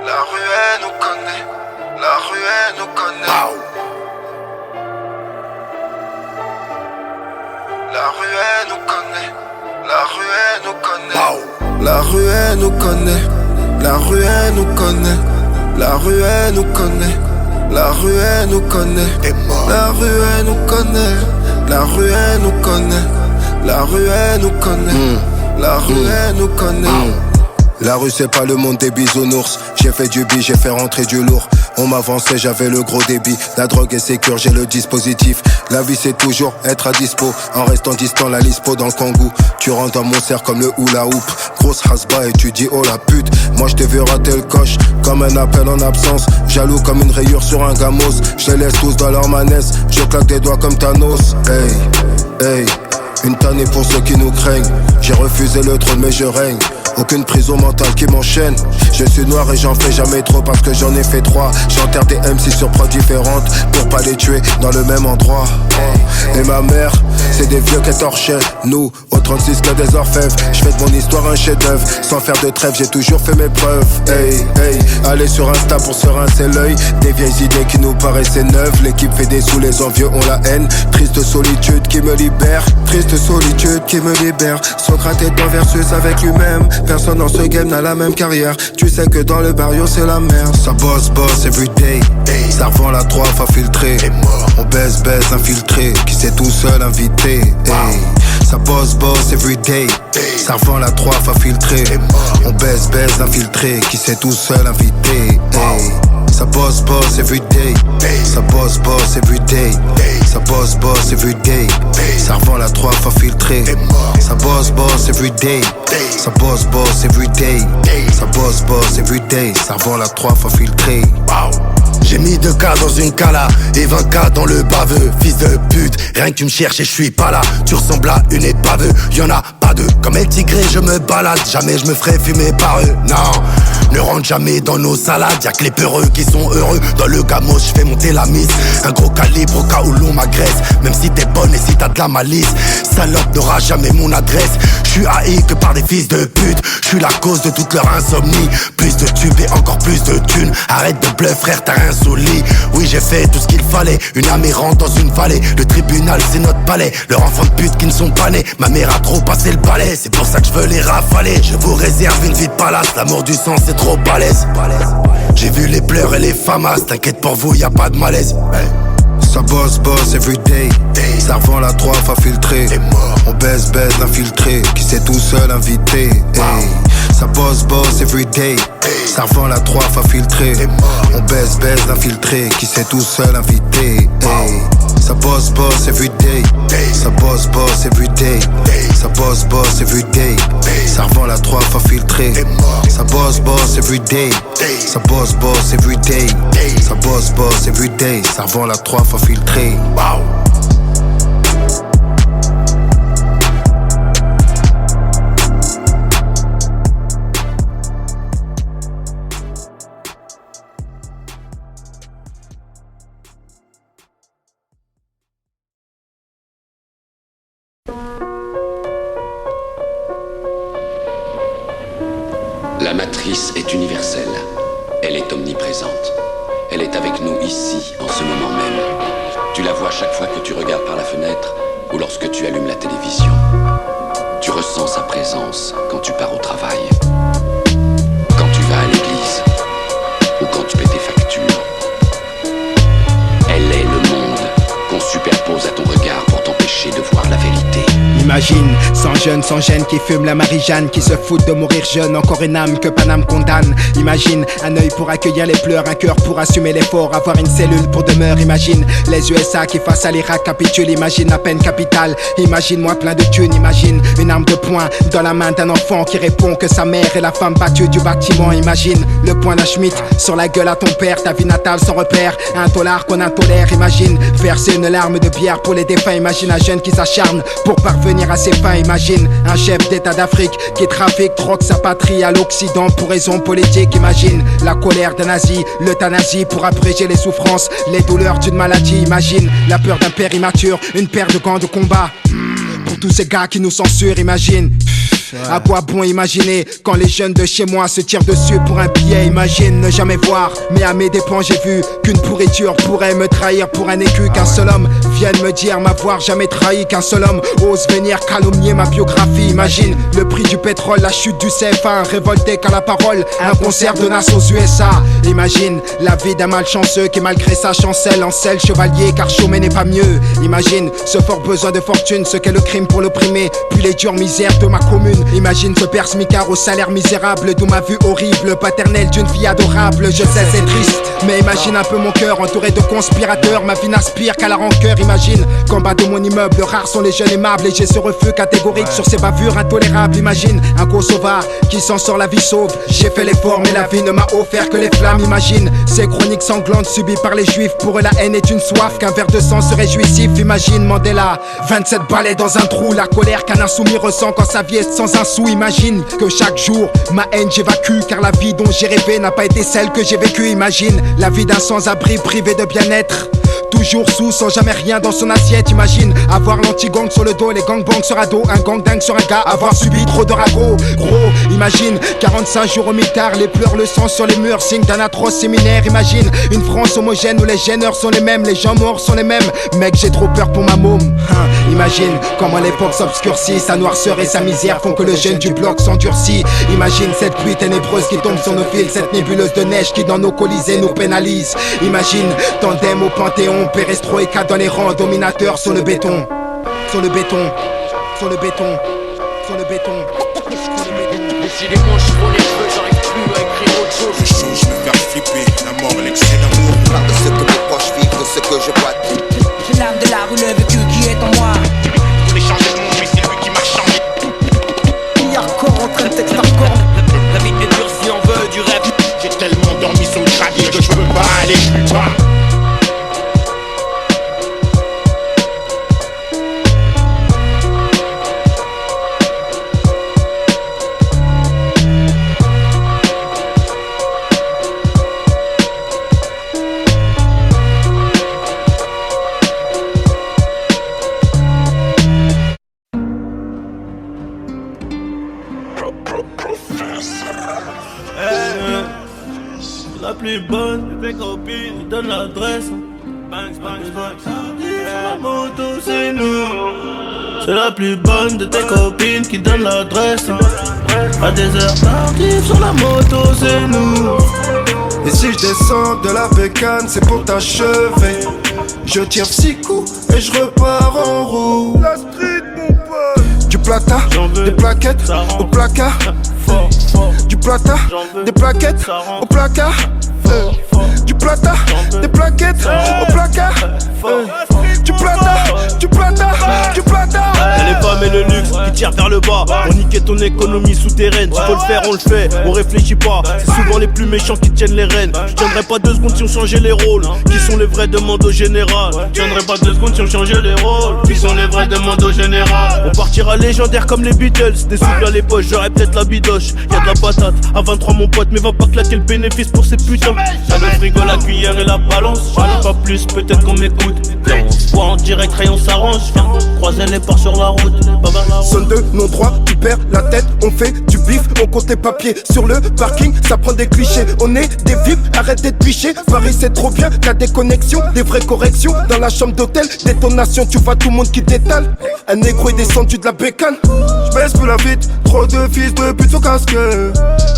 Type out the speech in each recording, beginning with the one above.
La rue elle nous connaît, la rue elle nous connaît. Wow. La rue elle nous connaît, la rue elle nous connaît. Wow. La rue elle nous connaît, la rue elle nous connaît. La rue elle nous connaît, la rue elle nous connaît. La rue elle nous connaît, la rue elle nous connaît. La rue elle nous connaît, la rue elle nous connaît. La rue c'est pas le monde des bisounours. J'ai fait du bi, j'ai fait rentrer du lourd. On m'avançait, j'avais le gros débit. La drogue est sécure, j'ai le dispositif. La vie c'est toujours être à dispo. En restant distant, la lispo dans le kangou. Tu rentres dans mon cercle comme le hula hoop. Grosse hasba et tu dis oh la pute. Moi je t'ai vu rater le coche, comme un appel en absence. Jaloux comme une rayure sur un gamos. Je les laisse tous dans leur manesse. Je claque des doigts comme Thanos. Hey, hey. Une tannée pour ceux qui nous craignent. J'ai refusé le trône mais je règne. Aucune prison mentale qui m'enchaîne. Je suis noir et j'en fais jamais trop parce que j'en ai fait 3. J'enterre des MC sur prods différentes pour pas les tuer dans le même endroit. Et ma mère, c'est des vieux qu'elle torchait. Nous, au 36 que des orfèvres. Je fais de mon histoire un chef d'œuvre. Sans faire de trêve, j'ai toujours fait mes preuves. Hey, hey, allez sur Insta pour se rincer l'œil. Des vieilles idées qui nous paraissaient neuves. L'équipe fait des sous, les envieux ont la haine. Triste solitude qui me libère. Triste solitude qui me libère. Socrate est en versus avec lui-même. Personne dans ce game n'a la même carrière. Tu sais que dans le barrio c'est la merde. Ça bosse everyday. Ça revend la 3 fois filtré. On baisse infiltré. Qui s'est tout seul invité. Ça bosse everyday. Ça revend la 3 fois filtré. On baisse infiltré. Qui s'est tout seul invité. Ça bosse everyday. Ça bosse everyday. Ça bosse everyday. Ça revend la 3 fois filtré. Ça bosse everyday. Ça bosse everyday. Ça bosse everyday. Ça revend la 3 fois filtré. J'ai mis 2K dans une cala et 20K dans le baveux. Fils de pute, rien que tu me cherches et je suis pas là. Tu ressembles à une épave, y'en a pas deux. Comme El Tigré je me balade, jamais je me ferai fumer par eux. Non, ne rentre jamais dans nos salades. Y'a que les peureux qui sont heureux. Dans le gamos je fais monter la mise. Un gros calibre au cas où l'on m'agresse. Même si t'es bonne et si t'as de la malice. Salope n'aura jamais mon adresse. Je suis haï que par des fils de pute. Je suis la cause de toute leur insomnie. Plus de tubes et encore plus de thunes. Arrête de bluff frère, t'as un solide. Oui j'ai fait tout ce qu'il fallait. Une âme errante dans une vallée. Le tribunal c'est notre palais. Leurs enfants de pute qui ne sont pas nés. Ma mère a trop passé le balai. C'est pour ça que je veux les rafaler. Je vous réserve une vie de palace. L'amour du sang c'est trop balèze. J'ai vu les pleurs et les famas. T'inquiète pour vous y'a pas de malaise. Ça bosse everyday. Ça revend la 3 fois filtré. On baisse infiltré. Qui s'est tout seul invité. Ça bosse everyday. Ça revend la 3 fois filtré. On baisse infiltré. Qui s'est tout seul invité. Ça bosse everyday. Ça bosse everyday. Ça bosse everyday. Ça revend la 3 fois filtré. Ça bosse everyday. Ça bosse everyday. Ça bosse everyday. Ça revend la 3 fois filtré. Wow. La matrice est universelle. Elle est omniprésente. Elle est avec nous ici, en ce moment même. Tu la vois chaque fois que tu regardes par la fenêtre ou lorsque tu allumes la télévision. Tu ressens sa présence quand tu pars au travail, quand tu vas à l'église ou quand tu paies tes factures. Elle est le monde qu'on superpose à ton regard pour t'empêcher de voir la vérité. Imagine, sans gêne qui fume la Marie-Jeanne, qui se fout de mourir jeune, encore une âme que Paname condamne. Imagine, un œil pour accueillir les pleurs, un cœur pour assumer l'effort, avoir une cellule pour demeure. Imagine, les USA qui face à l'Irak capitulent, imagine la peine capitale. Imagine-moi plein de thunes, imagine une arme de poing dans la main d'un enfant qui répond que sa mère est la femme battue du bâtiment. Imagine, le poing d'un Schmitt sur la gueule à ton père, ta vie natale sans repère, un dollar qu'on intolère. Imagine, verser une larme de bière pour les défunts. Imagine un jeune qui s'acharne pour parvenir à ses fins. Imagine un chef d'état d'Afrique qui trafique, troque sa patrie à l'Occident pour raisons politiques. Imagine la colère d'un nazi, l'euthanasie pour abréger les souffrances, les douleurs d'une maladie. Imagine la peur d'un père immature, une paire de gants de combat pour tous ces gars qui nous censurent. Imagine À quoi bon imaginer quand les jeunes de chez moi se tirent dessus pour un billet? Imagine ne jamais voir, mais à mes dépens j'ai vu qu'une pourriture pourrait me trahir pour un écu. Qu'un seul homme vienne me dire m'avoir jamais trahi, qu'un seul homme ose venir calomnier ma biographie. Imagine le prix du pétrole, la chute du CFA, un révolté qu'à la parole, un concert de Nas aux USA. Imagine la vie d'un malchanceux qui malgré sa chancelle encelle chevalier, car chômer n'est pas mieux. Imagine ce fort besoin de fortune, ce qu'est le crime pour l'opprimer, puis les dures misères de ma commune. Imagine ce père smicard au salaire misérable, d'où ma vue horrible, paternelle d'une fille adorable. Je sais c'est triste, mais imagine un peu mon cœur entouré de conspirateurs. Ma vie n'aspire qu'à la rancœur. Imagine qu'en bas de mon immeuble, rares sont les jeunes aimables, et j'ai ce refus catégorique sur ces bavures intolérables. Imagine un Kosovar qui s'en sort la vie sauve. J'ai fait l'effort mais la vie ne m'a offert que les flammes. Imagine ces chroniques sanglantes subies par les juifs. Pour eux la haine est une soif, qu'un verre de sang serait jouissif. Imagine Mandela, 27 balais dans un trou. La colère qu'un insoumis ressent quand sa vie est sans un sou. Imagine que chaque jour ma haine j'évacue, car la vie dont j'ai rêvé n'a pas été celle que j'ai vécue. Imagine la vie d'un sans-abri privé de bien-être, toujours sous, sans jamais rien dans son assiette. Imagine avoir l'anti-gang sur le dos, les gangbangs sur ado, un gang dingue sur un gars, avoir subi trop de ragots. Gros, imagine 45 jours au mitard, les pleurs, le sang sur les murs, signe d'un atroce séminaire. Imagine une France homogène où les gêneurs sont les mêmes, les gens morts sont les mêmes. Mec, j'ai trop peur pour ma môme. Imagine comment l'époque s'obscurcit, sa noirceur et sa misère font que le jeune du bloc s'endurcit. Imagine cette pluie ténébreuse qui tombe sur nos fils, cette nébuleuse de neige qui dans nos colisées nous pénalise. Imagine tandem au Panthéon, perestroïka dans les rangs, dominateurs sur le béton, sur le béton, sur le béton, sur le béton. Décidément, je prends les cheveux, j'arrive plus à écrire autre chose. Les choses me faire flipper, la mort, l'excès d'amour. Pas de ce que mes proches vivent, de ce que je vois. J'ai l'âme de la rue, le vécu qui est en moi. Je voulais changer le monde, mais c'est lui qui m'a changé. Il y a encore en train de texte hardcore. La vie est dure si on veut du rêve. J'ai tellement dormi sur le gravier que je peux pas aller plus bas. La plus bonne, mes copines, me donne l'adresse. Banks, banks, banks. La moto, c'est nous. C'est la plus bonne de tes copines qui donne l'adresse. À des heures tardives sur la moto, c'est nous. Et si je descends de la bécane, c'est pour t'achever. Je tire 6 coups et je repars en roue. La street, mon pote. Du plata, des plaquettes au placard. Du plata, des plaquettes au placard. Du plata, des plaquettes au placard. Du plata, du plata, du plata. Elle est pas mais le luxe qui tire vers le bas. On niquait ton économie souterraine. S'il faut le faire, on le fait, on réfléchit pas. C'est souvent les plus méchants qui tiennent les rênes. Je tiendrai pas 2 secondes si on changeait les rôles. Qui sont les vrais demandes au général? Je tiendrai pas 2 secondes si on changeait les rôles. Qui sont les vrais demandes au général? On partira légendaire comme les Beatles. Des sous à les poches, j'aurais peut-être la bidoche. Y'a de la patate, à 23 mon pote, mais va pas claquer le bénéfice pour ces putains. Y'a le frigo, la cuillère et la balance. J'en ai pas plus, peut-être qu'on m'écoute. On se voit en direct, rayon s'arrange. Viens croiser les ports sur la route. Sonne de non droit, tu perds la tête. On fait du bif, on compte les papiers. Sur le parking, ça prend des clichés. On est des vifs, arrête d'être piché. Paris c'est trop bien, t'as des connexions, des vraies corrections. Dans la chambre d'hôtel, détonation, tu vois tout le monde qui détale. Un négro est descendu de la bécane. J'baisse plus la vite, trop de fils de pute sous casque.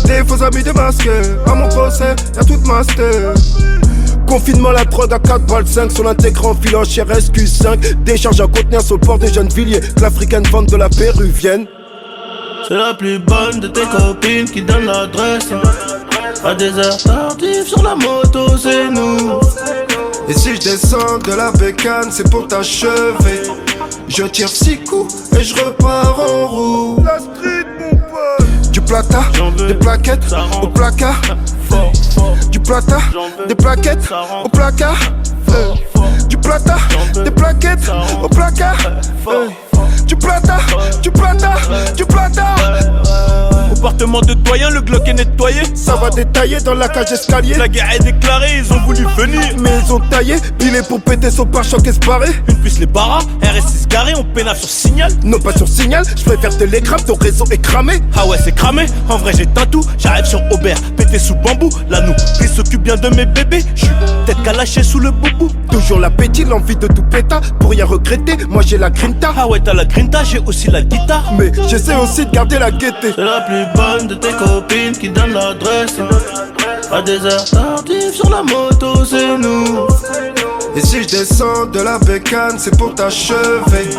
Des faux amis démasqués, à mon procès, y'a toute master. Confinement, la drogue à 4 balles 5 sur l'intégrant filant chez SQ5. Décharge un conteneur sur le port de Gennevilliers. Que l'africaine vente de la péruvienne. C'est la plus bonne de tes copines qui donne l'adresse. À des heures tardives sur la moto, c'est nous. Et si je descends de la bécane, c'est pour t'achever. Je tire 6 coups et je repars en roue. La street, mon pote. Du plata, des plaquettes au placard. Du plata, des plaquettes au placard. Du plata, des plaquettes au placard. Du plata, du plata, du plata. On part Appartement de doyen, le Glock est nettoyé. Ça va détailler dans la cage escalier. La guerre est déclarée, ils ont voulu venir. Mais ils ont taillé, pilé pour péter son pare-choc esparé. Une puce les barras, RS6 garé, on pénale sur signal. Non pas sur signal, je préfère te les crames, ton réseau est cramé. Ah ouais c'est cramé, en vrai j'ai tout. J'arrive sur Aubert, pété sous bambou. La nous, qui s'occupe bien de mes bébés. J'suis peut-être qu'à lâcher sous le boubou. Toujours l'appétit, l'envie de tout péta. Pour rien regretter, moi j'ai la grinta. Ah ouais t'as la grinta, j'ai aussi la guitare. Mais j'essaie aussi de garder la gaieté. C'est la plus bonne de tes copines qui donne l'adresse. À des heures tardives sur la moto c'est nous. Et si je descends de la bécane, c'est pour t'achever.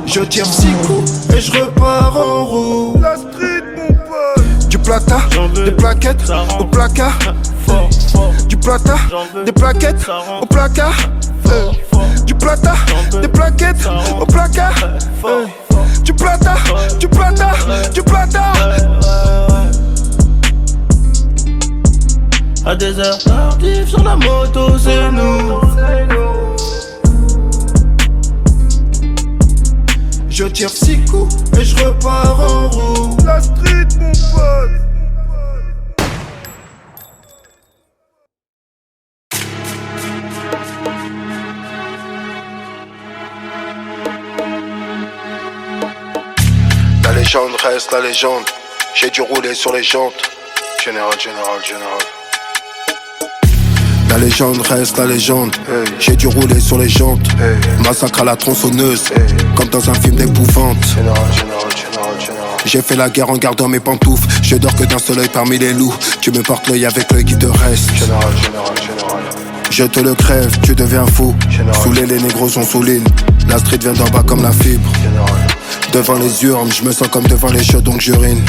Je tire 6 coups et je repars en roue. La street mon pote. Du plata, des plaquettes au placard. Du plata, des plaquettes au placard. Du plata, des plaquettes au placard. Du plata, du plata, du plata. À des heures tardives sur la moto c'est nous. Je tire 6 coups et je repars en roue. La street mon pote. La légende reste la légende. J'ai dû rouler sur les jantes. Général. La légende reste la légende. J'ai dû rouler sur les jantes. Massacre à la tronçonneuse. Comme dans un film d'épouvante. J'ai fait la guerre en gardant mes pantoufles. Je dors que d'un seul œil parmi les loups. Tu me portes l'œil avec l'œil qui te reste. Je te le crève, tu deviens fou. Saoulé, les négros sont souligne. La street vient d'en bas comme la fibre. Devant les urnes, je me sens comme devant les chiots donc j'urine.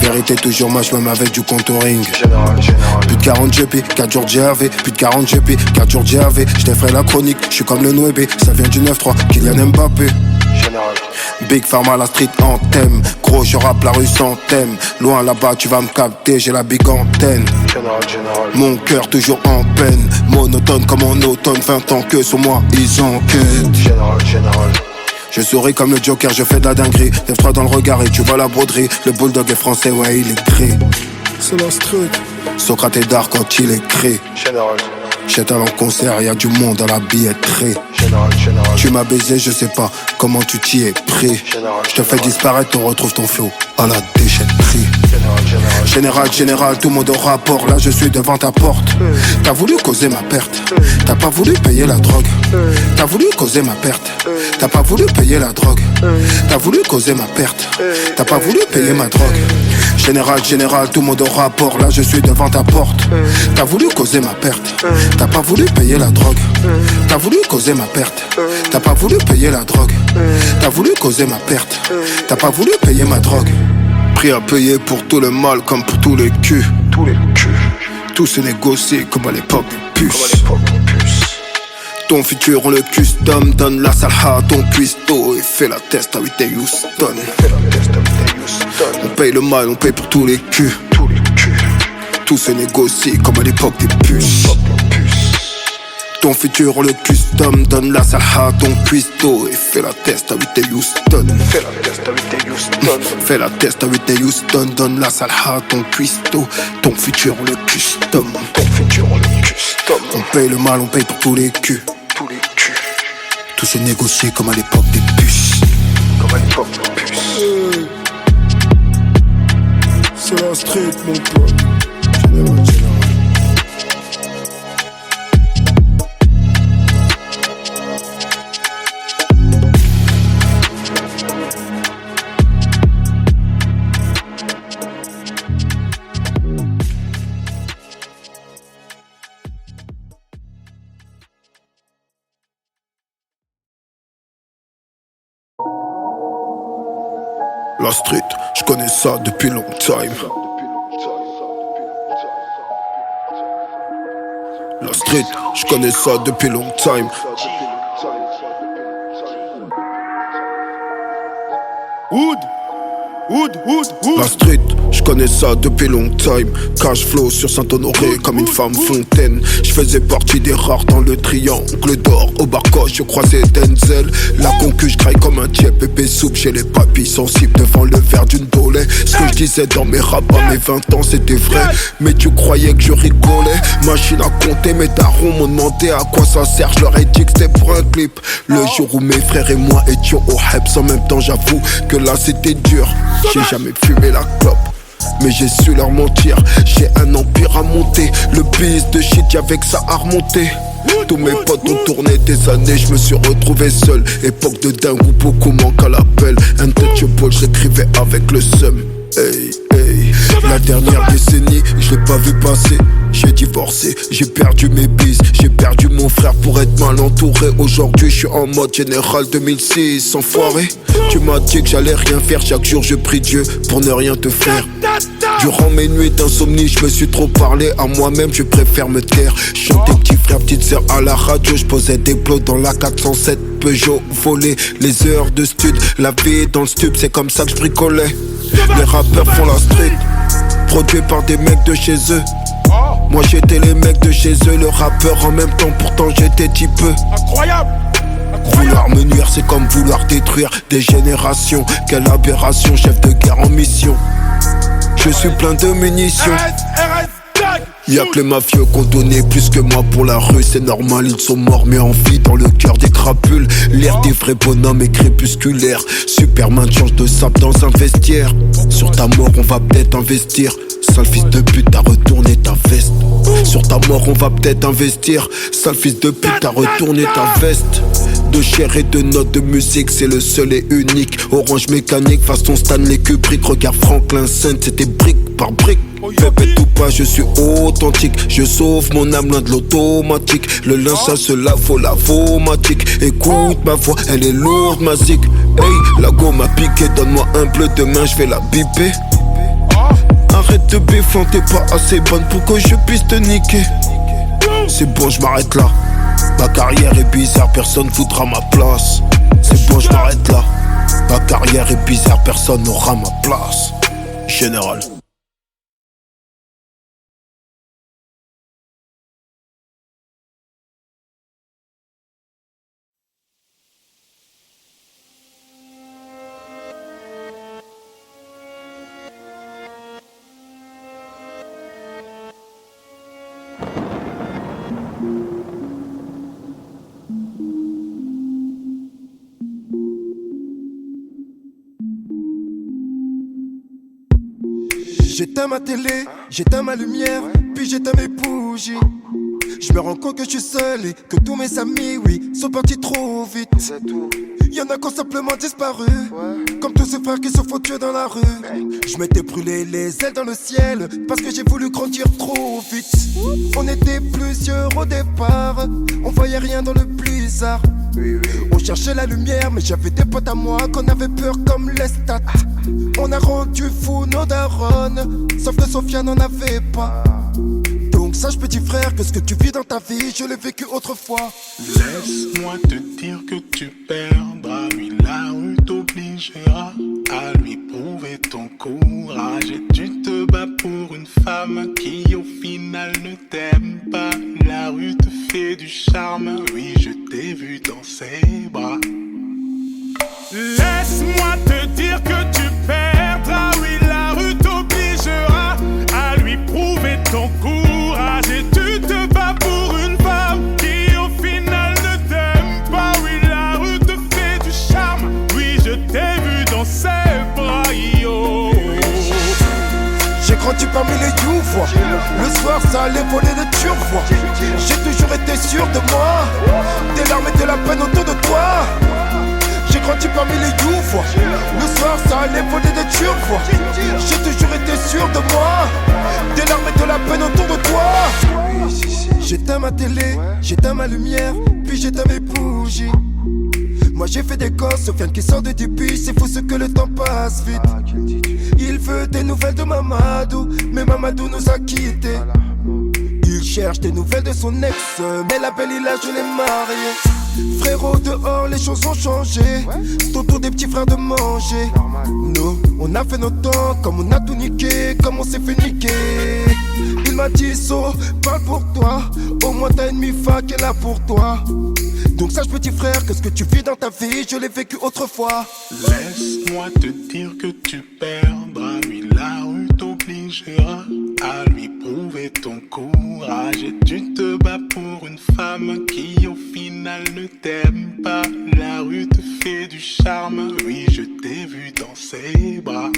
Vérité toujours moche même avec du contouring. Plus de 40 GP, 4 jours de GAV. Plus de 40 GP, 4 jours de GAV. Je ferai la chronique, je suis comme le Noébé. Ça vient du 9-3, Kylian Mbappé. Big Pharma, la street en thème. Gros, je rappe la rue sans thème. Loin là-bas, tu vas me capter, j'ai la big antenne. Mon cœur toujours en peine. Monotone comme en automne, 20 ans que sur moi, ils enquêtent. Je souris comme le Joker, je fais de la dinguerie. Lève-toi dans le regard et tu vois la broderie. Le bulldog est français, ouais, il est gris. C'est la street. Socrate est d'art quand il écrit. J'étais en concert, y'a du monde à la billetterie. Tu m'as baisé, je sais pas comment tu t'y es pris. Je te fais disparaître, on retrouve ton flow à la déchetterie. Général, tout le monde au rapport. Là je suis devant ta porte. T'as voulu causer ma perte. T'as pas voulu payer la drogue. T'as voulu causer ma perte. T'as pas voulu payer la drogue. T'as voulu causer ma perte. T'as pas voulu payer ma drogue. Général, tout le monde au rapport. Là je suis devant ta porte. T'as voulu causer ma perte. T'as pas voulu payer la drogue. T'as voulu causer ma perte. T'as pas voulu payer la drogue. T'as voulu causer ma perte. T'as pas voulu payer ma drogue. Prix à payer pour tout le mal comme pour tous les culs. Tout se négocie comme à l'époque des puces. Ton futur on le custom. Donne la salha à ton cuistot. Et fais la test à Whitney Houston. On paye le mal, on paye pour tous les culs. Tout se négocie comme à l'époque des puces. Ton futur on le custom. Donne la salha à ton cuistot. Et fais la test à Whitney Houston. Fais la test à Whitney Houston. Donne la salha à ton cuistot. Ton futur on le custom. On paye le mal, on paye pour tous les culs. Tout se négocie comme à l'époque des puces. C'est la street mon pote. La street, je connais ça depuis long time. La street, je connais ça depuis long time. Wood, La street, je connais ça depuis long time. Cash flow sur Saint-Honoré comme une femme fontaine. Je faisais partie des rares dans le triangle d'or. Au barcoche, je croisais Denzel. La concu, je graille comme un tiep épais soupe. J'ai les papilles sensibles devant le verre d'une dolée. Ce que je disais dans mes raps à mes 20 ans, c'était vrai. Mais tu croyais que je rigolais. Machine à compter, mes darons m'ont demandé à quoi ça sert. Je leur ai dit que c'était pour un clip. Le jour où mes frères et moi étions au Heps en même temps, j'avoue que là c'était dur. J'ai jamais fumé la clope, mais j'ai su leur mentir. J'ai un empire à monter. Le biz de shit, y'avait que ça à remonter. Tous mes potes ont tourné des années, je me suis retrouvé seul. Époque de dingue où beaucoup manquent à l'appel. Untouchable, j'écrivais avec le seum. Hey, hey. La dernière décennie, je l'ai pas vu passer. J'ai divorcé, j'ai perdu mes bises. J'ai perdu mon frère pour être mal entouré. Aujourd'hui je suis en mode général 2006. Enfoiré, tu m'as dit que j'allais rien faire. Chaque jour je prie Dieu pour ne rien te faire. Durant mes nuits d'insomnie, je me suis trop parlé à moi-même, je préfère me taire. Chantais petit frère, petite sœur à la radio. Je posais des plots dans la 407 Peugeot volé. Les heures de stud, la vie dans le stub, c'est comme ça que je bricolais. Les rappeurs font la street, produits par des mecs de chez eux. Moi j'étais les mecs de chez eux, le rappeur en même temps, pourtant j'étais petit peu. Incroyable. Vouloir me nuire, c'est comme vouloir détruire des générations. Quelle aberration, chef de guerre en mission. Je suis plein de munitions. Y'a que les mafieux qui ont donné plus que moi pour la rue. C'est normal, ils sont morts mais en vie dans le cœur des crapules. L'air des vrais bonhommes est crépusculaire. Superman change de sable dans un vestiaire. Sur ta mort on va peut-être investir. Sale fils de pute, t'as retourné ta veste. Sur ta mort on va peut-être investir. Sale fils de pute, t'as retourné ta veste. De chair et de notes de musique, c'est le seul et unique. Orange mécanique, façon Stanley Kubrick. Regarde Franklin Saint, c'était brique par brique. Pépette ou pas, je suis authentique. Je sauve mon âme loin de l'automatique. Le linge ça se lave, faut la vomatique. Écoute ma voix, elle est lourde, ma zig. Hey, la go m'a piqué, donne-moi un bleu, demain je vais la biper. Arrête de béfant, t'es pas assez bonne pour que je puisse te niquer. C'est bon, je m'arrête là. Ma carrière est bizarre, personne voudra ma place. C'est bon, je m'arrête là. Ma carrière est bizarre, personne n'aura ma place. Général. J'éteins ma télé, j'éteins ma lumière, puis j'éteins mes bougies. Je me rends compte que je suis seul et que tous mes amis, oui, sont partis trop vite. Y'en a qui ont simplement disparu, comme tous ces frères qui se font tuer dans la rue. Je m'étais brûlé les ailes dans le ciel, parce que j'ai voulu grandir trop vite. On était plusieurs au départ, on voyait rien dans le blizzard. On cherchait la lumière, mais j'avais des potes à moi qu'on avait peur comme les stats. On a rendu fou nos darons, sauf que Sophia n'en avait pas. Donc sache petit frère que ce que tu vis dans ta vie, je l'ai vécu autrefois. Laisse-moi te dire que tu perdras, oui la rue t'obligera à lui prouver ton courage. Et tu te bats pour une femme qui au final ne t'aime pas. La rue te fait du charme, oui je t'ai vu dans ses bras. Laisse-moi te dire que tu perdras, oui la rue t'obligera à lui prouver ton courage. Et tu te bats pour une femme qui au final ne t'aime pas. Oui la rue te fait du charme, oui je t'ai vu dans ses bras, yo. J'ai grandi parmi les youvois. Le soir ça allait voler le turquois. J'ai toujours été sûr de moi. Des larmes et de la peine autour de toi. J'ai grandi parmi les youvois. Le soir ça allait voler des turquois. J'ai toujours été sûr de moi. Des larmes et de la peine autour de toi. J'éteins ma télé, j'éteins ma lumière, puis j'éteins mes bougies. Moi j'ai fait des gosses, Sofiane qui sort de début. C'est fou ce que le temps passe vite. Il veut des nouvelles de Mamadou, mais Mamadou nous a quittés. Il cherche des nouvelles de son ex, mais la belle il a je l'ai mariée. Frérot dehors les choses ont changé, c'est au tour des petits frères de manger. Nous, on a fait nos temps, comme on a tout niqué, comme on s'est fait niquer. Il m'a dit So, parle pour toi. Au moins t'as une mi-fa qui est là pour toi. Donc sache petit frère que ce que tu vis dans ta vie, je l'ai vécu autrefois. Laisse-moi te dire que tu perdras, lui la rue t'obligera à lui prouver ton courage. Et tu te bats pour une femme qui au final ne t'aime pas. La rue te fait du charme, oui je t'ai vu dans ses bras.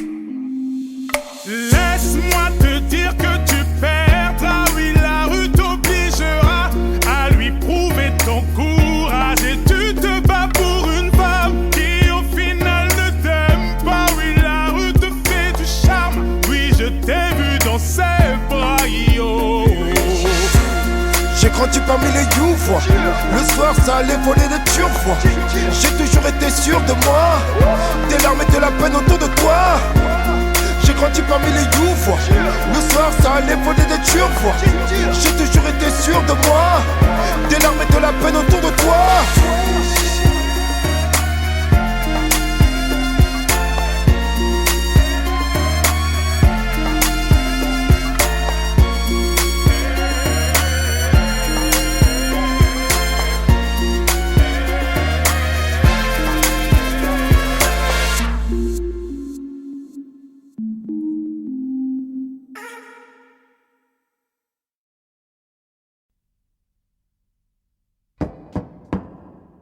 Laisse-moi te dire que tu perdras, oui la rue t'obligera à lui prouver ton courage. Et tu te bats pour une femme qui au final ne t'aime pas. Oui la rue te fait du charme, oui je t'ai vu dans ses bras, yo. J'ai grandi parmi les youvois. Le soir ça allait voler de turquois. J'ai toujours été sûr de moi. Des larmes et de la peine autour de toi. J'ai grandi parmi les youvois. Le soir ça allait voler de turquois. J'ai toujours été sûr de moi. Des larmes et de la peine autour de toi.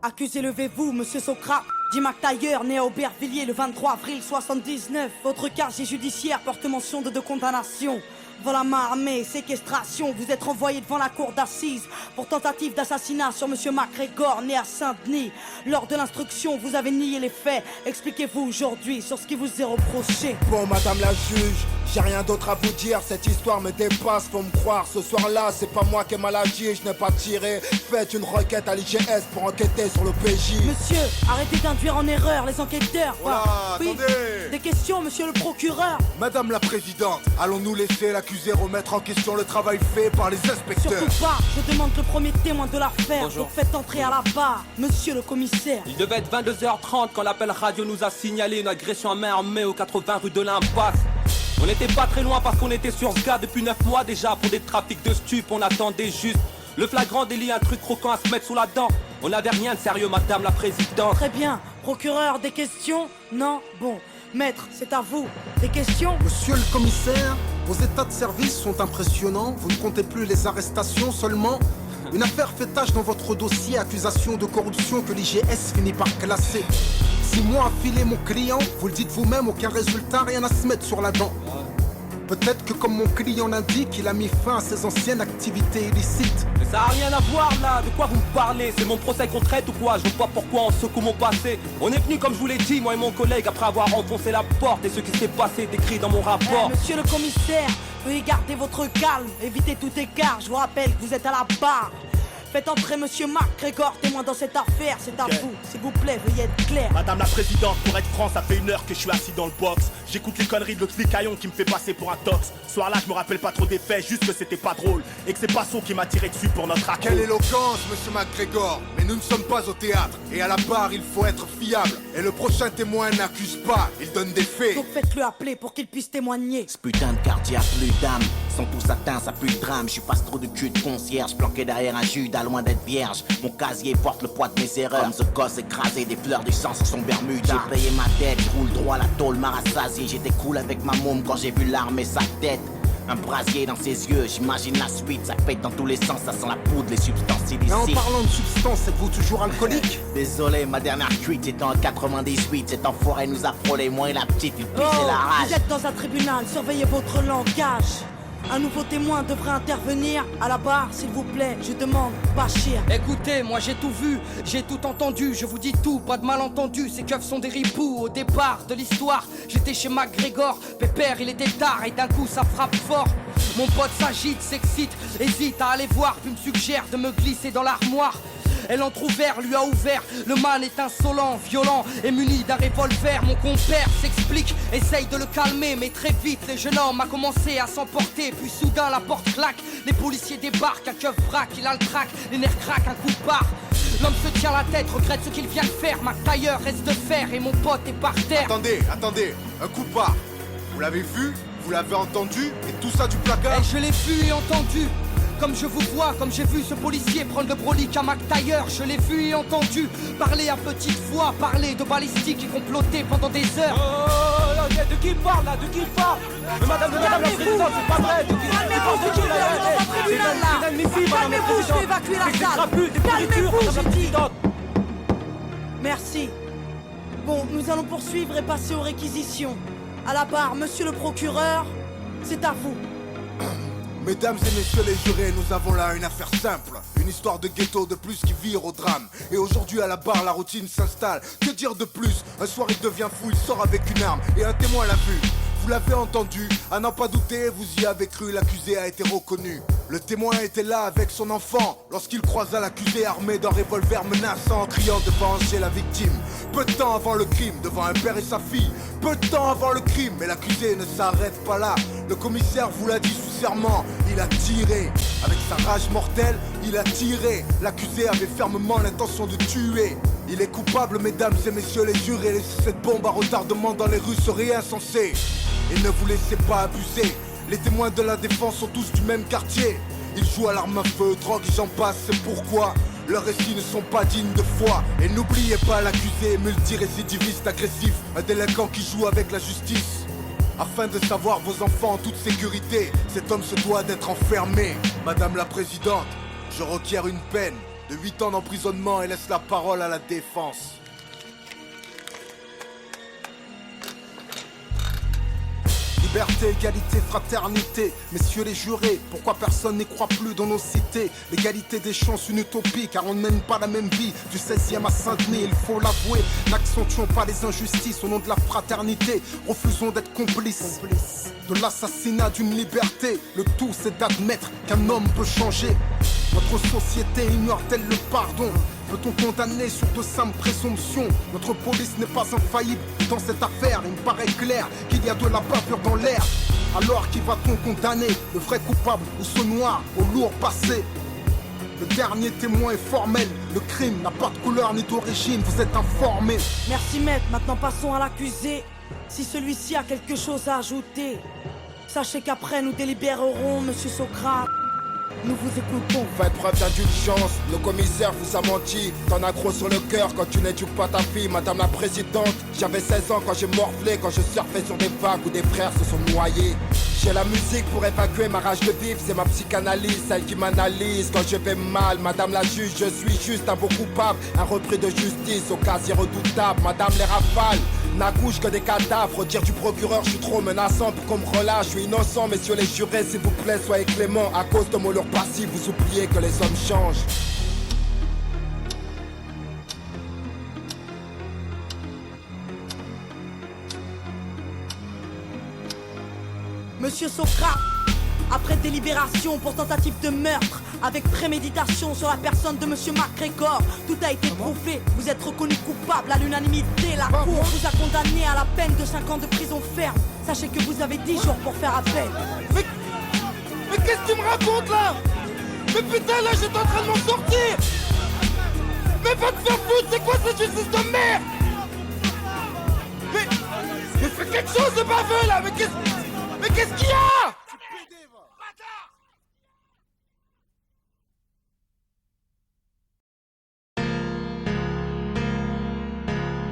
Accusé, levez-vous, monsieur Socrate. Dimac Tailleur, né à Aubervilliers le 23 avril 79. Votre casier judiciaire porte mention de 2 condamnations. Vol à main armée, séquestration. Vous êtes renvoyé devant la cour d'assises pour tentative d'assassinat sur monsieur MacGregor, né à Saint-Denis. Lors de l'instruction, vous avez nié les faits. Expliquez-vous aujourd'hui sur ce qui vous est reproché. Bon, madame la juge, j'ai rien d'autre à vous dire. Cette histoire me dépasse, faut me croire. Ce soir-là, c'est pas moi qui ai mal agi, je n'ai pas tiré. Faites une requête à l'IGS pour enquêter sur le PJ. Monsieur, arrêtez d'induire en erreur les enquêteurs. Voilà, oui, attendez. Des questions, monsieur le procureur. Madame la présidente, allons-nous laisser l'accusé remettre en question le travail fait par les inspecteurs? Surtout pas, je demande le premier témoin de l'affaire. Donc faites entrer à la barre, monsieur le commissaire. Il devait être 22h30 quand l'appel radio nous a signalé une agression à main armée au 80 rue de l'Impasse. On n'était pas très loin parce qu'on était sur ce gars depuis 9 mois déjà. Pour des trafics de stupes, on attendait juste le flagrant délit, un truc croquant à se mettre sous la dent. On n'avait rien de sérieux, madame la présidente. Très bien, procureur, des questions? Non? Bon, maître, c'est à vous. Des questions? Monsieur le commissaire, vos états de service sont impressionnants. Vous ne comptez plus les arrestations seulement. Une affaire fait tache dans votre dossier, accusation de corruption que l'IGS finit par classer. 6 mois à filer mon client, vous le dites vous-même, aucun résultat, rien à se mettre sur la dent. Peut-être que comme mon client l'indique, il a mis fin à ses anciennes activités illicites. Mais ça a rien à voir là, de quoi vous me parlez? C'est mon procès qu'on traite ou quoi? Je vois pas pourquoi on secoue mon passé. On est venu comme je vous l'ai dit, moi et mon collègue, après avoir enfoncé la porte. Et ce qui s'est passé est écrit dans mon rapport. Monsieur le commissaire, veuillez garder votre calme, évitez tout écart. Je vous rappelle que vous êtes à la barre. Faites entrer monsieur MacGregor, témoin dans cette affaire, c'est à vous. S'il vous plaît, veuillez être clair. Madame la présidente, pour être franc, ça fait 1 heure que je suis assis dans le box. J'écoute les conneries de l'Oxlicaillon qui me fait passer pour un tox. Ce soir-là, je me rappelle pas trop des faits, juste que c'était pas drôle. Et que c'est Passo qui m'a tiré dessus pour notre accord. Quelle éloquence, monsieur MacGregor. Mais nous ne sommes pas au théâtre. Et à la barre, il faut être fiable. Et le prochain témoin n'accuse pas, il donne des faits. Donc faites-le appeler pour qu'il puisse témoigner. Ce putain de quartier a plus d'âme. Sont tous atteints, ça pue le drame. Je suis pas trop de cul de concierge, planqué derrière un Judas, loin d'être vierge. Mon casier porte le poids de mes erreurs. Comme ce gosse écrasé, des fleurs du sang sur son Bermuda. J'ai payé ma dette, je roule droit, la tôle m'a rassasié. J'étais cool avec ma môme quand j'ai vu l'arme et sa tête. Un brasier dans ses yeux, j'imagine la suite. Ça pète dans tous les sens, ça sent la poudre, les substances illicites. Mais en parlant de substances, êtes-vous toujours alcoolique? Désolé, ma dernière cuite c'était en 98. Cet enfoiré nous a frôlé, moi et la petite, il pissait la rage. Vous êtes dans un tribunal, surveillez votre langage. Un nouveau témoin devrait intervenir à la barre, s'il vous plaît, je demande, Bachir. Écoutez, moi j'ai tout vu, j'ai tout entendu, je vous dis tout, pas de malentendu, ces keufs sont des ripoux. Au départ de l'histoire, j'étais chez MacGregor, Pépère il était tard et d'un coup ça frappe fort. Mon pote s'agite, s'excite, hésite à aller voir, puis me suggère de me glisser dans l'armoire. Elle entrouvert, lui a ouvert, le man est insolent, violent et muni d'un revolver. Mon compère s'explique, essaye de le calmer, mais très vite le jeune homme a commencé à s'emporter. Puis soudain la porte claque, les policiers débarquent, un keuf braque, il a le trac, les nerfs craquent, un coup de barre. L'homme se tient la tête, regrette ce qu'il vient de faire. Mac Tailleur reste de fer et mon pote est par terre. Attendez, un coup de barre. Vous l'avez vu, vous l'avez entendu, et tout ça du placard. Je l'ai vu et entendu. Comme je vous vois, comme j'ai vu ce policier prendre le brolique à Mac Tailleur. Je l'ai vu et entendu parler à petite voix, parler de balistique et comploter pendant des heures. Oh, de qui il parle là? De qui il parle? Madame la présidente, c'est pas vrai. De qui il parle? De qui il parle? C'est inadmissible, madame la présidente. Je vais évacuer la salle. Calmez-vous, j'ai dit. Merci. Bon, nous allons poursuivre et passer aux réquisitions. À la barre, monsieur le procureur, c'est à vous. Mesdames et messieurs les jurés, nous avons là une affaire simple. Une histoire de ghetto de plus qui vire au drame. Et aujourd'hui à la barre, la routine s'installe. Que dire de plus? Un soir il devient fou, il sort avec une arme et un témoin l'a vu. Vous l'avez entendu, à n'en pas douter, vous y avez cru, l'accusé a été reconnu. Le témoin était là avec son enfant lorsqu'il croisa l'accusé armé d'un revolver menaçant, criant de venger la victime. Peu de temps avant le crime, devant un père et sa fille. Peu de temps avant le crime, mais l'accusé ne s'arrête pas là. Le commissaire vous l'a dit sous serment, il a tiré. Avec sa rage mortelle, il a tiré. L'accusé avait fermement l'intention de tuer. Il est coupable, mesdames et messieurs les jurés. Laisser cette bombe à retardement dans les rues serait insensé. Et ne vous laissez pas abuser. Les témoins de la défense sont tous du même quartier. Ils jouent à l'arme à feu, drogue et j'en passe, c'est pourquoi leurs récits ne sont pas dignes de foi. Et n'oubliez pas l'accusé, multirécidiviste agressif, un délinquant qui joue avec la justice. Afin de savoir vos enfants en toute sécurité, cet homme se doit d'être enfermé. Madame la présidente, je requiers une peine de 8 ans d'emprisonnement et laisse la parole à la défense. Liberté, égalité, fraternité, messieurs les jurés, pourquoi personne n'y croit plus dans nos cités? L'égalité des chances, une utopie, car on ne mène pas la même vie. Du 16e à Saint-Denis, il faut l'avouer, n'accentuons pas les injustices au nom de la fraternité. Refusons d'être complices de l'assassinat d'une liberté. Le tout c'est d'admettre qu'un homme peut changer. Notre société ignore-t-elle le pardon? Peut-on condamner sur de simples présomptions? Notre police n'est pas infaillible dans cette affaire. Il me paraît clair qu'il y a de la bavure dans l'air. Alors qui va-t-on condamner? Le vrai coupable ou ce noir au lourd passé? Le dernier témoin est formel. Le crime n'a pas de couleur ni d'origine. Vous êtes informés. Merci maître, maintenant passons à l'accusé. Si celui-ci a quelque chose à ajouter, sachez qu'après nous délibérerons, monsieur Socrate. Nous vous écoutons. Faites preuve d'indulgence, le commissaire vous a menti. T'en as gros sur le cœur quand tu n'éduques pas ta fille, madame la présidente. J'avais 16 ans quand j'ai morflé, quand je surfais sur des vagues où des frères se sont noyés. J'ai la musique pour évacuer ma rage de vivre, c'est ma psychanalyse, celle qui m'analyse quand je vais mal. Madame la juge, je suis juste un beau coupable, un repris de justice au casier redoutable. Madame les rafales n'accouchent que des cadavres. Dire du procureur, je suis trop menaçant pour qu'on me relâche. Je suis innocent, messieurs les jurés, s'il vous plaît, soyez clément. À cause de mon lourd passif, vous oubliez que les hommes changent. Monsieur Socrate, après délibération pour tentative de meurtre avec préméditation sur la personne de monsieur MacGregor, tout a été prouvé, vous êtes reconnu coupable à l'unanimité. La cour vous a condamné à la peine de 5 ans de prison ferme. Sachez que vous avez 10 jours pour faire appel. Mais qu'est-ce que tu me racontes là? Mais putain, là j'étais en train de m'en sortir. Mais va te faire foutre, c'est quoi cette justice de merde? Mais fais quelque chose de baveux là. Mais qu'est-ce qu'il y a?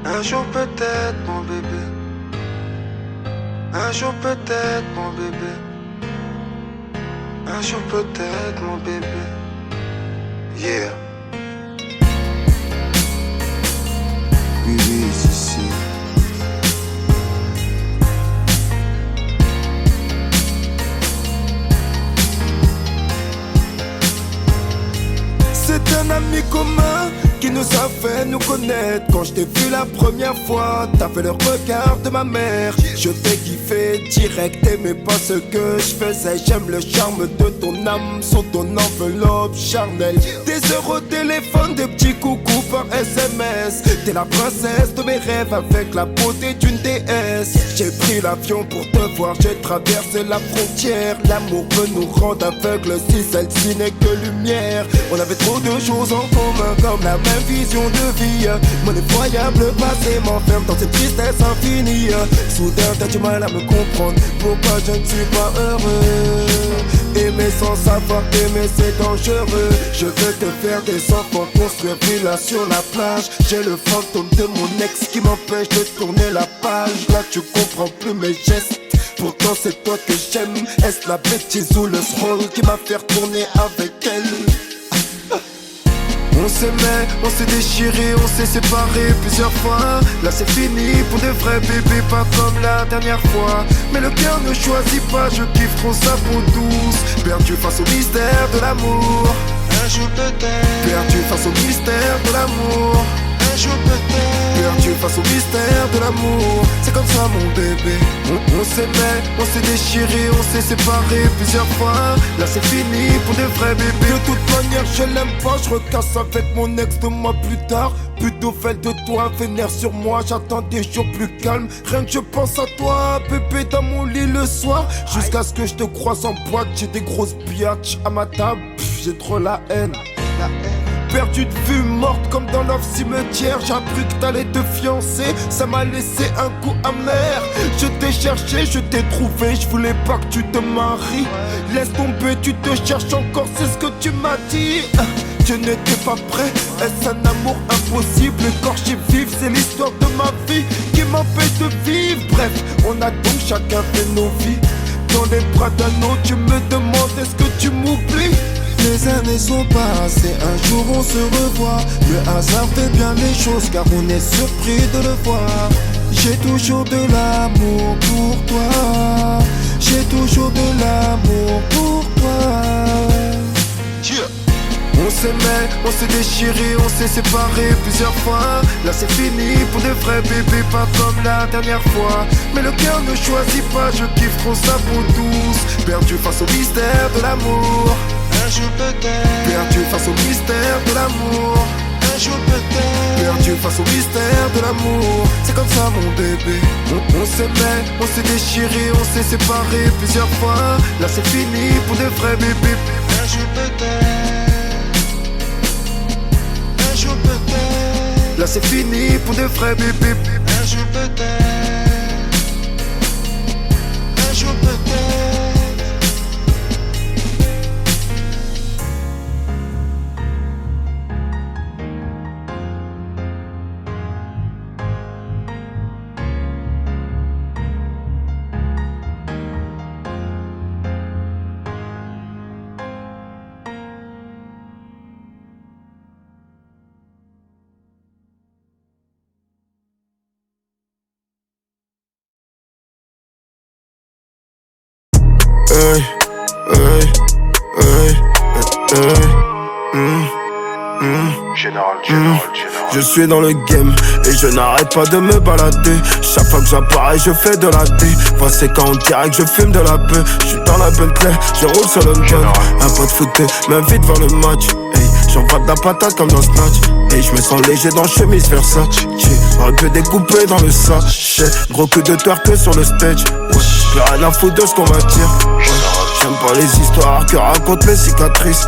Un jour peut-être mon bébé, un jour peut-être mon bébé, un jour peut-être mon bébé, yeah. Bibi ici. C'est un ami commun qui nous a fait nous connaître. Quand je t'ai vu la première fois, t'avais le regard de ma mère. Je t'ai kiffé direct, t'aimais pas ce que je faisais. J'aime le charme de ton âme sous ton enveloppe charnelle. Des heures au téléphone, des petits coucous par SMS. T'es la princesse de mes rêves avec la beauté d'une déesse. J'ai pris l'avion pour te voir, j'ai traversé la frontière. L'amour peut nous rendre aveugles si celle-ci n'est que lumière. On avait trop de choses en commun, comme la même vision de vie. Mon effroyable passé m'enferme dans cette tristesse infinie. Soudain t'as du mal à me comprendre, pourquoi je ne suis pas heureux. Aimer sans savoir aimer c'est dangereux. Je veux te faire des enfants, construire villa sur la plage. J'ai le fantôme de mon ex qui m'empêche de tourner la page. Là tu comprends plus mes gestes, pourtant c'est toi que j'aime. Est-ce la bêtise ou le scroll qui m'a fait tourner avec elle? On s'aimait, on s'est déchiré, on s'est séparé plusieurs fois. Là c'est fini pour de vrais bébés, pas comme la dernière fois. Mais le cœur ne choisit pas, je kiffe trop sa peau douce. Perdu face au mystère de l'amour. Un jour peut-être. Perdu face au mystère de l'amour. Un jour peut-être. Perdu face au mystère de l'amour. C'est comme ça mon bébé. On s'aimait, on s'est déchiré, on s'est séparé plusieurs fois. Là c'est fini pour de vrais bébés. De toute manière je l'aime pas, je recasse avec mon ex 2 mois plus tard. Pédophile de toi, vénère sur moi, j'attends des jours plus calmes. Rien que je pense à toi, bébé dans mon lit le soir. Jusqu'à ce que je te croise en boîte, j'ai des grosses biatches à ma table. J'ai trop la haine. Perdu de vue, morte comme dans l'off cimetière. J'ai appris que t'allais te fiancer, ça m'a laissé un coup amer. Je t'ai cherché, je t'ai trouvé, je voulais pas que tu te maries. Laisse tomber, tu te cherches encore, c'est ce que tu m'as dit. Je n'étais pas prêt, est-ce un amour impossible? Écorché vif, c'est l'histoire de ma vie qui m'empêche de vivre. Bref, on a donc chacun fait nos vies. Dans les bras d'un autre, tu me demandes est-ce que tu m'oublies? Les années sont passées, un jour on se revoit. Le hasard fait bien les choses car on est surpris de le voir. J'ai toujours de l'amour pour toi. J'ai toujours de l'amour pour toi. On s'aimait, on s'est déchiré, on s'est séparé plusieurs fois. Là c'est fini pour de vrais bébés, pas comme la dernière fois. Mais le cœur ne choisit pas, je kiffe trop sa peau douce. Perdu face au mystère de l'amour. Un jour peut-être. Perdu face au mystère de l'amour. Un jour peut-être. Perdu face au mystère de l'amour. C'est comme ça mon bébé. On s'aimait, on s'est déchiré, on s'est séparé plusieurs fois. Là c'est fini pour de vrais bébés. Un jour peut-être. Un jour peut-être. Là c'est fini pour de vrais bébés. Un jour peut-être. Un jour peut-être. Je suis dans le game et je n'arrête pas de me balader. Chaque fois que j'apparais je fais de la D. Voici quand on dirait que je fume de la peur. Je suis dans la Bentley, je roule sur le gun. Un pote fouté m'invite vers le match. Hey, j'envoie de la patate comme dans Snatch. Et je me sens léger dans chemise Versace. J'aurais pu découper dans le sachet. Gros coup de twerk sur le stage. J'ai rien à foutre de ce qu'on m'attire. J'aime pas les histoires que racontent mes cicatrices.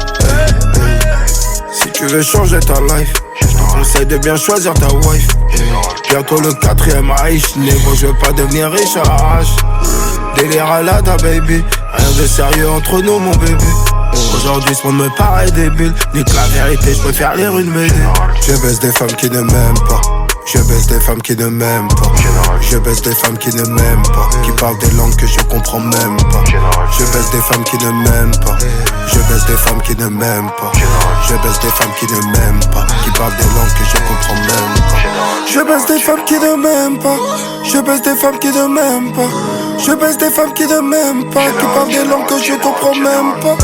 Si tu veux changer ta life, je te conseille de bien choisir ta wife. Bientôt le 4ème Reich, négro, je veux pas devenir riche à l'arrache. Délire à la ta baby, rien de sérieux entre nous mon bébé. Aujourd'hui ce monde me paraît débile, nique la vérité, je préfère lire une BD. Je baisse des femmes qui ne m'aiment pas. Je baisse des femmes qui ne m'aiment pas. Je baisse des femmes qui ne m'aiment pas. Qui parlent des langues que je comprends même pas. Je baisse des femmes qui ne m'aiment pas. Je baisse des femmes qui ne m'aiment pas. Je baisse des femmes qui ne m'aiment pas. Qui parlent des langues que je comprends même pas. Je baisse des femmes qui ne m'aiment pas. Je baisse des femmes qui ne m'aiment pas. Je baisse des femmes qui ne m'aiment pas. Qui parlent des langues que je comprends même pas.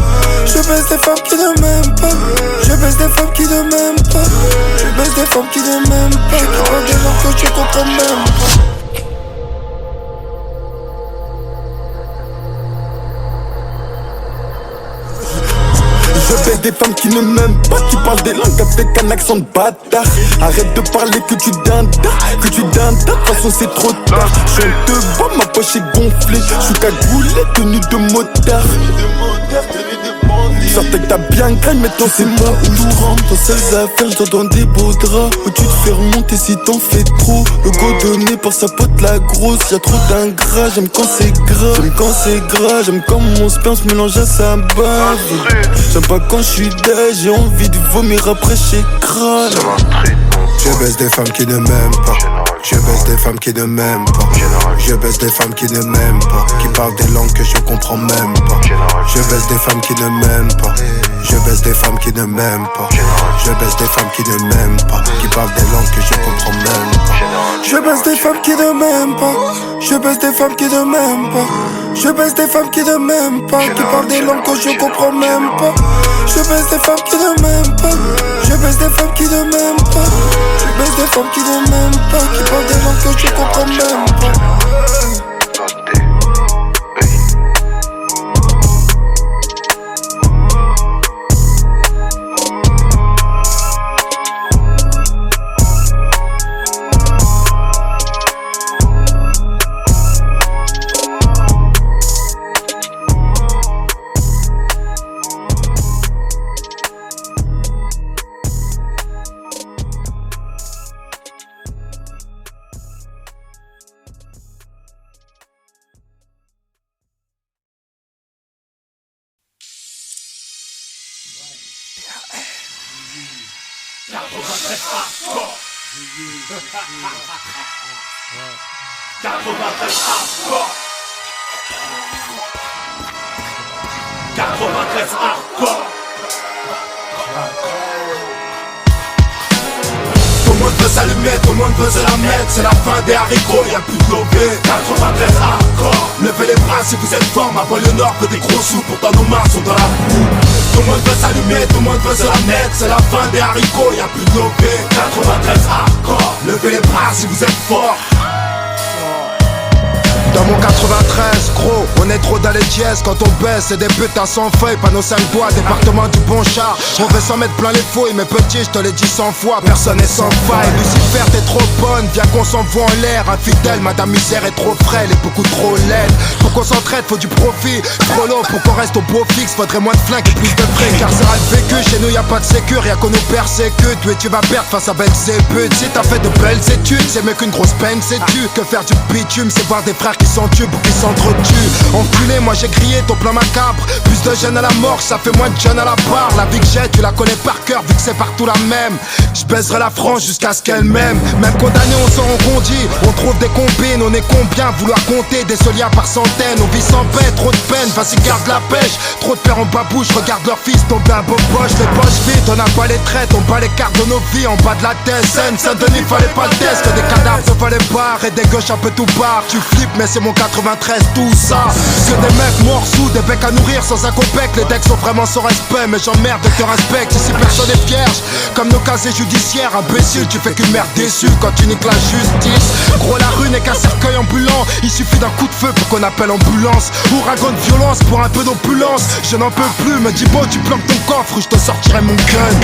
Je baisse des femmes qui ne m'aiment pas. Je baisse des femmes qui ne m'aiment pas. Je baisse des femmes qui ne m'aiment pas. Qui parlent des langues que je comprends même pas. Je baisse des femmes qui ne m'aiment pas, qui parlent des langues avec un accent de bâtard. Arrête de parler que tu dindas, que tu dindas, de toute façon c'est trop tard. Je te vois, ma poche est gonflée, je suis cagoulé, tenue de motard. Sortais que t'as bien gagne, maintenant c'est moi où je rentre. Dans ces affaires, j'entends des beaux draps. Où tu te fais remonter si t'en fais trop. Le go donné par sa pote la grosse. Y'a trop d'ingrats, j'aime quand c'est gras. J'aime quand c'est gras, j'aime quand mon sperme se mélange à sa bave. J'aime pas quand je suis dead, j'ai envie de vomir après chez crâne. Je baisse des femmes qui ne m'aiment pas. Je baisse des femmes qui ne m'aiment pas. Je baisse des femmes qui ne m'aiment pas. Qui parlent des langues que je comprends même pas. Je baisse des femmes qui ne m'aiment pas. Je baisse des femmes qui ne m'aiment pas. Je baisse des femmes qui ne m'aiment pas. Qui parlent des langues que je comprends même pas. Je baisse des femmes qui ne m'aiment pas. Je baisse des femmes qui ne m'aiment pas. Je baisse des femmes qui ne m'aiment pas. Qui parlent des langues que je comprends même pas. Je baisse des femmes qui ne m'aiment pas. Je baisse des femmes qui ne m'aiment pas. Je baisse des femmes qui ne m'aiment pas. Qui parlent des langues que je comprends même pas. Tout le monde veut s'allumer, tout le monde veut se la mettre. C'est la fin des haricots, y'a plus de lobé. 93 hardcore. Levez les bras si vous êtes fort. Ma banlieue nord veut des gros sous, pourtant nos mains sont dans la boue. Tout le monde veut s'allumer, tout le monde veut se la mettre. C'est la fin des haricots, y'a plus de lobé. 93 hardcore. Levez les bras si vous êtes fort. Dans mon 93, gros, on est trop dans les dièses. Quand on baisse, c'est des putains sans feuilles. Panneau 5 bois, département du bon char. On veut s'en mettre plein les fouilles, mais petit, je te l'ai dit 100 fois. Personne n'est sans faille. Lucifer, t'es trop bonne, viens qu'on s'envoie en l'air. Infidèle, madame misère est trop frêle et beaucoup trop laide. Pour qu'on s'entraide, faut du profit. Trop long pour qu'on reste au beau fixe. Faudrait moins de flingues et plus de frais. Car ça le vécu, chez nous y'a pas de sécu. Rien qu'on nous persécute. Tu et tu vas perdre face à Belzébuth. Si t'as fait de belles études, c'est mieux qu'une grosse peine, sais-tu. Que faire du bitume, c'est voir des frères qui s'entubent ou qui s'entretuent. Enculé, moi j'ai crié ton plan macabre. Plus de jeunes à la mort, ça fait moins de jeunes à la barre. La vie que j'ai, tu la connais par cœur, vu que c'est partout la même. Je baiserai la France jusqu'à ce qu'elle m'aime. Même condamné, on s'en rebondit. On trouve des combines, on est combien vouloir compter des soliens par centaines. On vit sans paix, trop de peine, vas-y garde la pêche. Trop de pères en babouche, regarde leur fils tomber à beau poche. Les poches vides, on a pas les traites, on bat les cartes de nos vies en bas de la tête. Saint-Denis, fallait pas le test, que des cadavres se fallait barre et des gauches un peu tout barre. Tu flippes, mais c'est mon 93, tout ça. Que des mecs morts sous, des becs à nourrir sans un copec. Les decks sont vraiment sans respect, mais j'emmerde et te respecte. Ici personne est vierge, comme nos casiers judiciaires. Imbécile, tu fais qu'une merde déçue quand tu niques la justice. Gros, la rue n'est qu'un cercueil ambulant. Il suffit d'un coup de feu pour qu'on appelle ambulance. Ouragan de violence pour un peu d'opulence. Je n'en peux plus, me dis beau, tu planques ton coffre ou je te sortirai mon gun.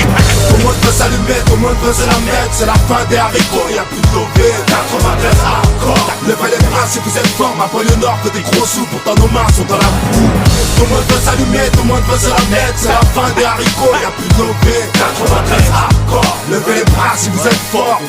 Tout le monde veut s'allumer, tout le monde veut se la mettre. C'est la fin des haricots, y'a plus de lobé. 93 hardcore. Levez les bras si vous êtes fort. Ma banlieue nord veut des gros sous, pourtant nos mains sont dans la boue. Tout le monde veut s'allumer, tout le monde veut se la mettre. C'est la fin des haricots, y'a plus de lobé. 93 hardcore. Levez les bras si vous êtes fort.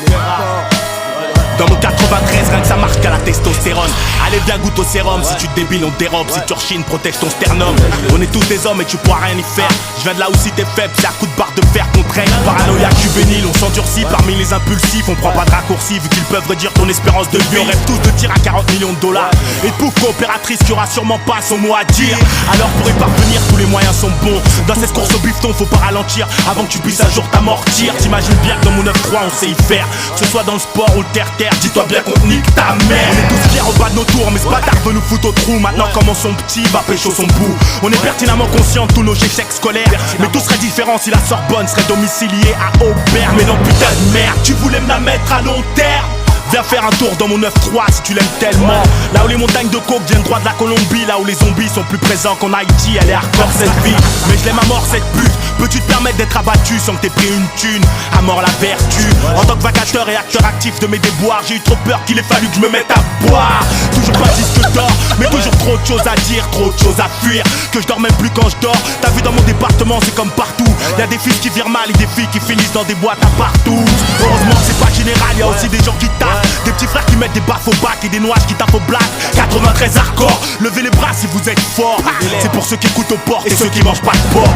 Dans mon 93, rien que ça marque à la testostérone. Allez viens goûte au sérum, si tu te débiles on te dérobe. Si tu rechines, protège ton sternum. On est tous des hommes et tu pourras rien y faire. Je viens de là où si t'es faible, c'est à coup de barre de fer qu'on traîne. Paranoïaque, juvénile, on s'endurcit parmi les impulsifs. On prend pas de raccourcis vu qu'ils peuvent réduire ton espérance de vie. On rêve tous de tir à 40 millions de dollars. Et pouf, coopératrice qui aura sûrement pas son mot à dire. Alors pour y parvenir, tous les moyens sont bons. Dans cette course au bifton, faut pas ralentir avant que tu puisses un jour t'amortir. T'imagines bien que dans mon 9-3 on sait y faire. Que ce soit dans le sport ou le terre-terre. frère, dis-toi bien qu'on nique ta mère. On est tous fiers au bas de nos tours, mais ce bâtard veut nous foutre au trou. Maintenant comment son petit va pécho son bout. On est pertinemment conscients de tous nos échecs scolaires, mais tout serait différent si la Sorbonne serait domiciliée à Aubert. Mais non putain de merde, tu voulais me la mettre à long terme. Viens faire un tour dans mon 9-3 si tu l'aimes tellement. Là où les montagnes de coke viennent droit de la Colombie, là où les zombies sont plus présents qu'en Haïti, elle est hardcore cette vie. Mais je l'aime à mort cette pute. Peux-tu te permettre d'être abattu sans que t'aies pris une thune? À mort la vertu. En tant que vacateur et acteur actif de mes déboires, j'ai eu trop peur qu'il ait fallu que je me mette à boire. Toujours pas disque d'or, mais toujours trop de choses à dire, trop de choses à fuir. Que je dors même plus quand je dors. T'as vu dans mon département c'est comme partout. Y'a des fils qui virent mal et des filles qui finissent dans des boîtes à partout. Heureusement que c'est pas général, y'a aussi des gens qui tapent. Des petits frères qui mettent des baffes au bac et des noises qui tapent au black. 93 hardcore, levez les bras si vous êtes forts. C'est pour ceux qui écoutent aux portes et ceux qui mangent pas de porc.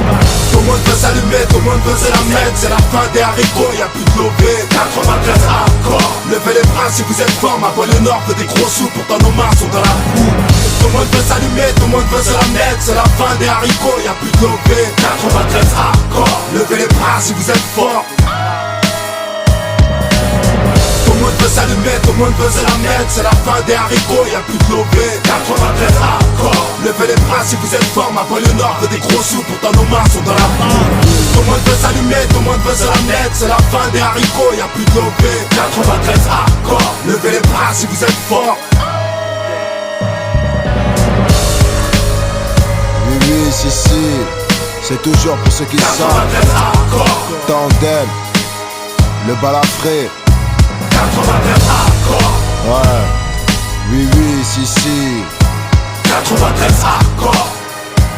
Tout le monde veut s'allumer, tout le monde veut se la mettre. C'est la fin des haricots, y'a plus de lobé. 93 hardcore, levez les bras si vous êtes forts. Ma voix le nord veut des gros sous, pourtant nos mains sont dans la boue. Tout le monde veut s'allumer, tout le monde veut se la mettre. C'est la fin des haricots, y'a plus de lobé. 93 hardcore, levez les bras si vous êtes forts. Tout le monde veut s'allumer, tout le monde veut se la mettre. C'est la fin des haricots, y'a plus de lobé. 93 hardcore, levez les bras si vous êtes forts. Ma banlieue nord veut des gros sous, pourtant nos mains sont dans la boue. Tout le monde veut s'allumer, tout le monde veut se la mettre. C'est la fin des haricots, y'a plus de lobé. 93 hardcore, levez les bras si vous êtes forts. Oui, si, c'est toujours pour ceux qui savent. Tandem, le balafré. 93 hardcore. Ouais, oui, si 93 hardcore.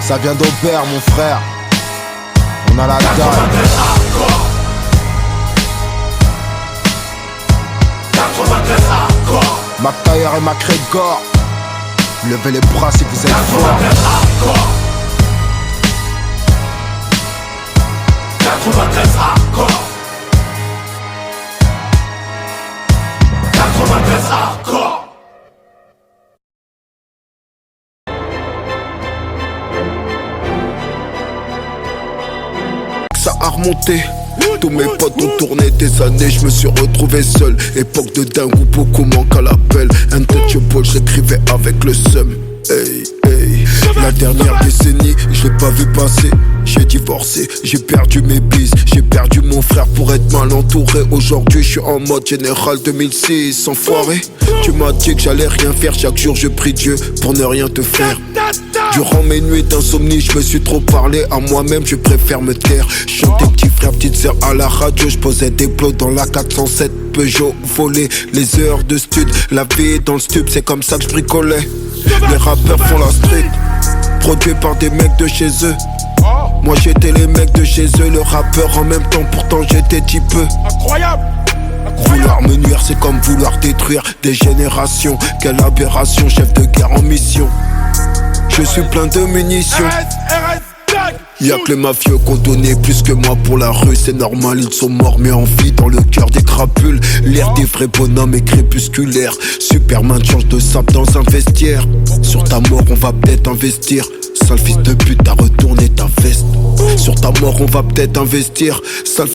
Ça vient d'Aubert mon frère. On a la dalle. 93 hardcore. 93 hardcore. McTayer et McGregor. Levez les bras si vous êtes forts. 93 hardcore. 93 hardcore. 93 hardcore. Ça a remonté. Tous mes potes ont tourné des années, je me suis retrouvé seul. Époque de dingue où beaucoup manquent à l'appel. Untouchable, j'écrivais avec le seum. Hey, hey. La dernière décennie, je l'ai pas vu passer. J'ai divorcé, j'ai perdu mes bises. J'ai perdu mon frère pour être mal entouré. Aujourd'hui je suis en mode général 2006. Enfoiré, tu m'as dit que j'allais rien faire. Chaque jour je prie Dieu pour ne rien te faire. Durant mes nuits d'insomnie, je me suis trop parlé à moi-même, je préfère me taire. Chantais petit frère, petite sœur à la radio. Je posais des plots dans la 407 Peugeot. Volé les heures de stud, la vie dans le stub, c'est comme ça que je bricolais. Les rappeurs font la street, produits par des mecs de chez eux. Moi j'étais les mecs de chez eux, le rappeur en même temps, pourtant j'étais petit peu. Incroyable. Vouloir me nuire, c'est comme vouloir détruire des générations. Quelle aberration, chef de guerre en mission. Je suis plein de munitions. Y'a que les mafieux qui ont donné plus que moi pour la rue. C'est normal, ils sont morts mais en vie dans le cœur des crapules. L'air des vrais bonhommes est crépusculaire. Superman change de sable dans un vestiaire. Sur ta mort on va peut-être investir. Sale fils de pute, t'as retourné ta veste. Sur ta mort on va peut-être investir. Sale